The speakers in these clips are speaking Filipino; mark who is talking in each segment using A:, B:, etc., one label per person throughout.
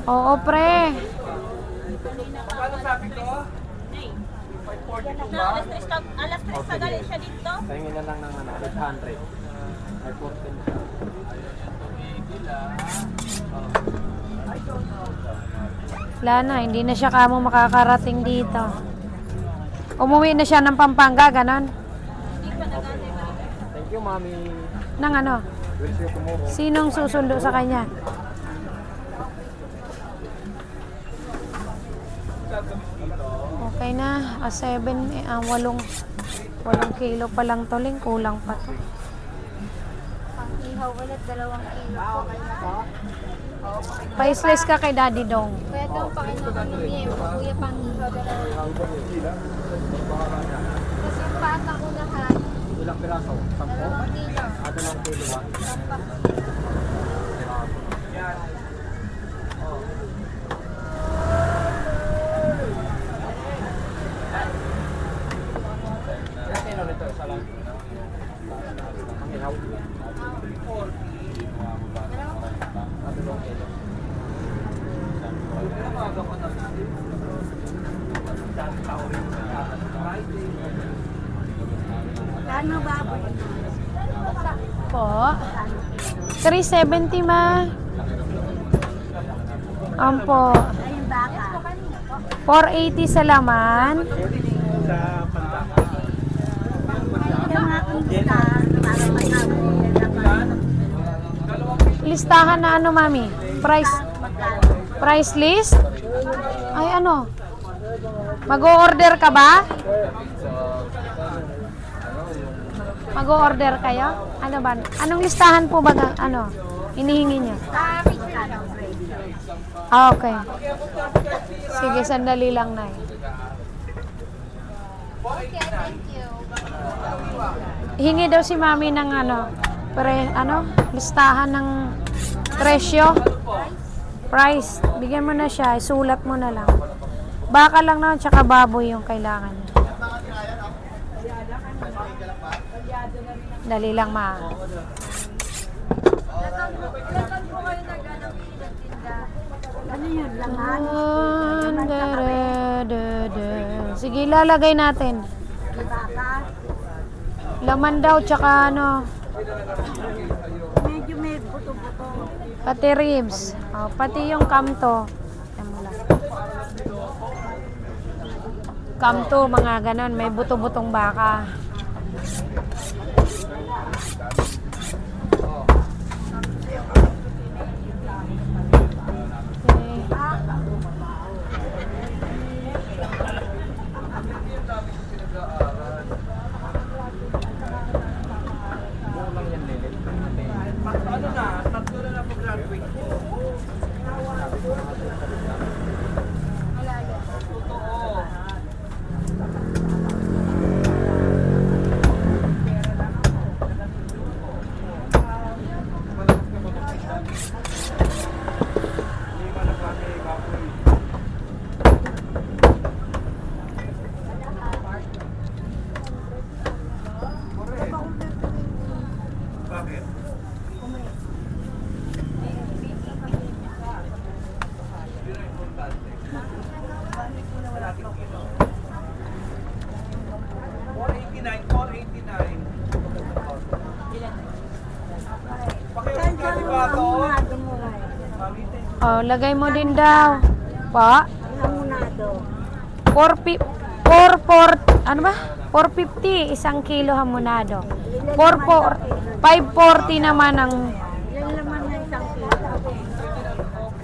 A: Oo, pre.
B: Paano sabi ko? 540 po ba?
C: Alas 3 na galing siya dito.
B: Tingin na lang ng 800. Ay, 14 siya.
A: Wala na, hindi na siya kamo makakarating dito. Umuwi na siya ng Pampanga, ganon.
B: Thank you, mami.
A: Nang ano?
B: We'll see you tomorrow.
A: Sinong susundo sa kanya? Okay na, 7, 8 kilo pa lang tuling, kulang pa to.
C: Ihaw ulit, 2 kilo.
A: Pa-slice ka kay Daddy Dong.
C: Kaya itong pakinuha ni Kuya pang ihaw 2 kilo. Kasi yung bata ko lahat,
B: Ilang piraso? 10?
C: 2 kilo.
B: 2 kilo ba? Ilang kilo nito? Isa lang? Ang ihaw? 2 kilo.
C: Ano baboy?
A: Po. 370 ma. Ampo.
C: Ayun baka.
A: 480 sa laman.
C: Yung aking kita, para matapos.
A: Listahan na ano, mami? Price list? Ay, ano? Mag-o-order ka ba? Mag-o-order kayo? Ano ba? Anong listahan po ba? Ano? Hinihingi niya? Ah, okay. Sige, sandali lang na.
C: Okay, thank you.
A: Hingi daw si mami ng listahan ng presyo. Price. Bigyan mo na siya. Isulat mo na lang. Baka lang naman, tsaka baboy yung kailangan niya. Dali lang, ma.
C: Ano yun? Laman?
A: Sige, lalagay natin.
C: Baka?
A: Laman daw, tsaka ano,
C: Medyo may buto-buto.
A: pati ribs. Oh, pati yung kamto. Ayan mo lang. Kamto, mga ganon. May buto-butong baka. Okay.
B: Ano na? Tatlo na pag-graduate ko. Totoo. Bakit?
A: Oh, lagay mo din daw. Pa?
C: Hamonado.
A: 4 ba? 450 isang kilo hamonado. 540 naman ang
C: Ilan laman na isang kilo?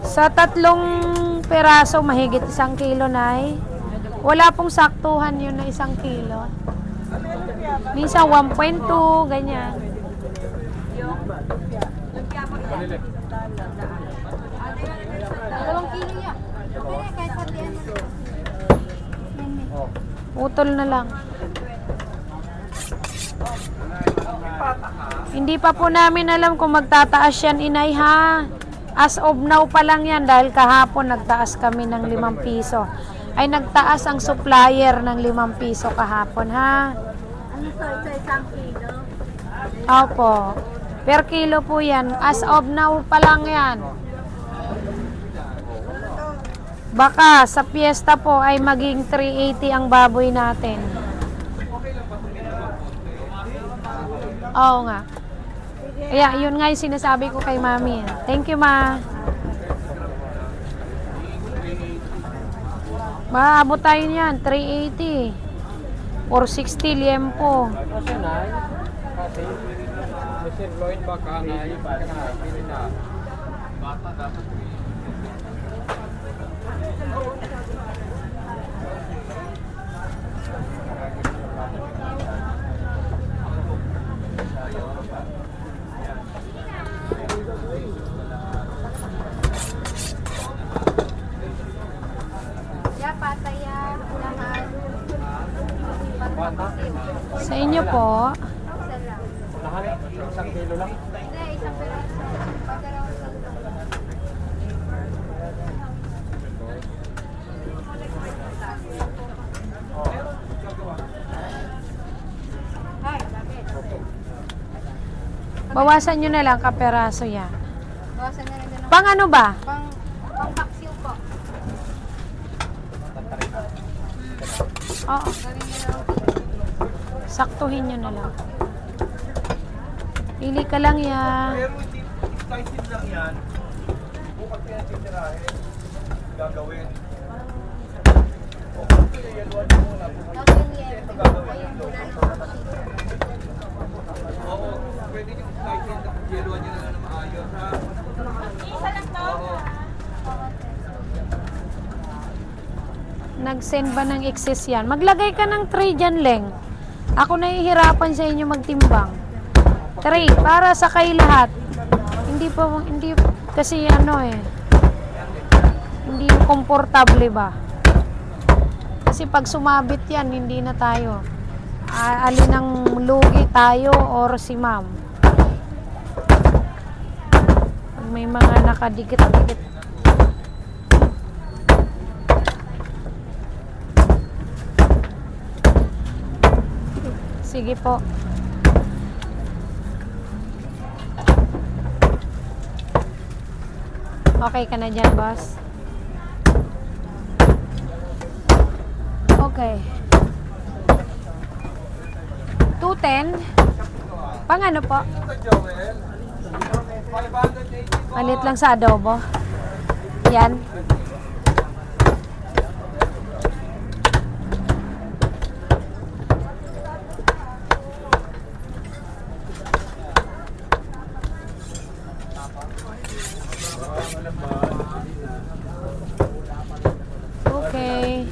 A: sa 3 peraso mahigit 1 kilo na wala pong saktuhan yun na 1 kilo. Minsan 1.2 ganyan.
C: Dalawang kilo yan. Okay, kahit pati ano.
A: Utol na lang. Hindi pa po namin alam kung magtataas yan, inay, ha. As of now pa lang yan dahil kahapon nagtaas kami ng 5 piso. Ay nagtaas ang supplier ng 5 piso kahapon, ha.
C: Ano to? Ito isang kilo?
A: Opo. Per kilo po yan. As of now pa lang yan. Baka sa piyesta po ay maging 380 ang baboy natin. Oo nga. Kaya yun nga yung sinasabi ko kay mami. Thank you, ma. Maabot tayo niyan, 380. 460 liempo.
B: Kasi nay, kasi Mr. Lloyd baka nay, baka na, pili na. Bata dapat.
C: Ya, pataya, lahat.
B: Bata,
A: Sa inyo po,
C: Isa lang.
B: lahat, 1 kilo lang.
C: Hindi, isang piraso. Pagdalawang kilo. Ay, lapit.
A: bawasan nyo na lang kaperaso yan.
C: Bawasan na lang din ng
A: Pang ano ba?
C: pang paksiw po.
A: Oo,
C: Gawin niyo lang.
A: saktuhin nyo na lang. Pili ka lang yan.
D: Pero hindi excited lang yan. Bukas pinatitirahin. Gagawin.
C: Tapos yung yelo. Ayun, gulay.
D: Oo, pwede yung excited na yeluan nyo na maayos ha.
C: Isa lang to.
D: Oo.
A: Nag-send ba ng excess yan? Maglagay ka ng tray dyan, Leng. Ako nahihirapan sa inyo magtimbang. Tray, para sa kay lahat. Hindi, kasi ano eh. Hindi komportable ba? Kasi pag sumabit yan, hindi na tayo. Alin ang lugi tayo or si ma'am. Pag may mga nakadikit-dikit. Sige po. Okay ka na dyan, boss? Okay. 210. Pang ano po?
D: Joel, 580
A: Malit lang sa adobo. Yan. Okay.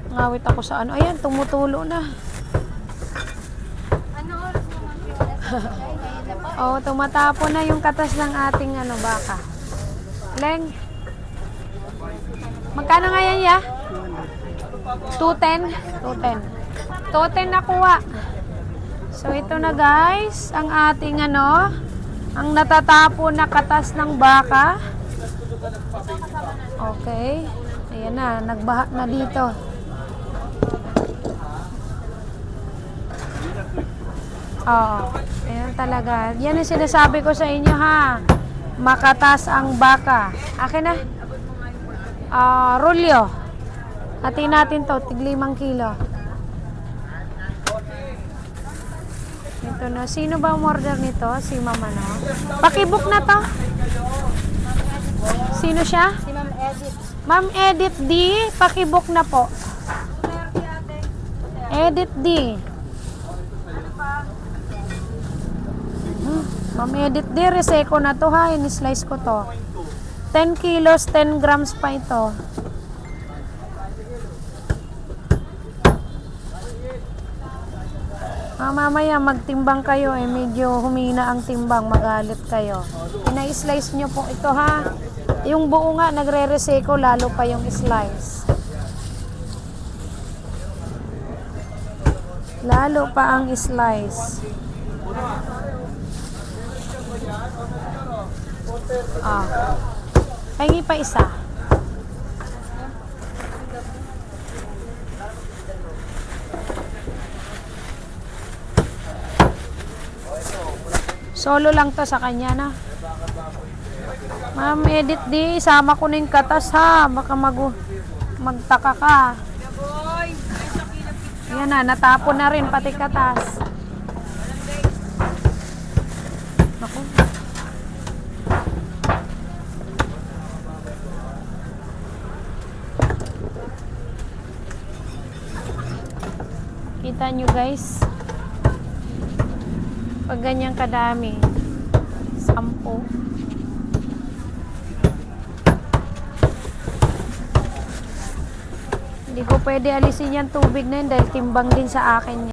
A: Ngawit ako sa ano. Ayan, tumutulo na.
C: Ano oras mo mga oras? Ay, ngayon na po.
A: Oh, tumatapo na yung katas ng ating ano, baka. Leng. Magkano nga yan, ya? 210? 210. 210 nakuha. So, ito na guys, ang ating ano, ang natatapo na katas ng baka. Okay. Ayan na, nagbaha na dito. Oo. Ayan talaga. Yan yung sinasabi ko sa inyo ha. Makatas ang baka. Akin na. Rolyo. Hatiin natin to. Tig 5 kilo. Ito na. Sino ba umorder nito? Si mama no? Pakibook na to. Sino siya?
C: Si Ma'am Edith.
A: Ma'am Edith D. Pakibook na po. Edith D. Ma'am Edith D. Reseko na to ha. In-slice ko to. 10 kilos, 10 grams pa ito. Mamaya magtimbang kayo eh. Medyo humina ang timbang. Magalit kayo. Ina-slice nyo po ito ha. Yung buo nga nagre-reseko. Lalo pa yung slice. Lalo pa ang slice. Pahingi pa isa. Solo lang to sa kanya na. Ma'am, edit di. Isama ko na yung katas ha. Baka magtaka ka. Yan na, natapon na rin pati katas. Naku. Kita nyo guys. Pag ganyan kadami. 10. Hindi ko pwede alisin yan tubig na yun dahil timbang din sa akin yan.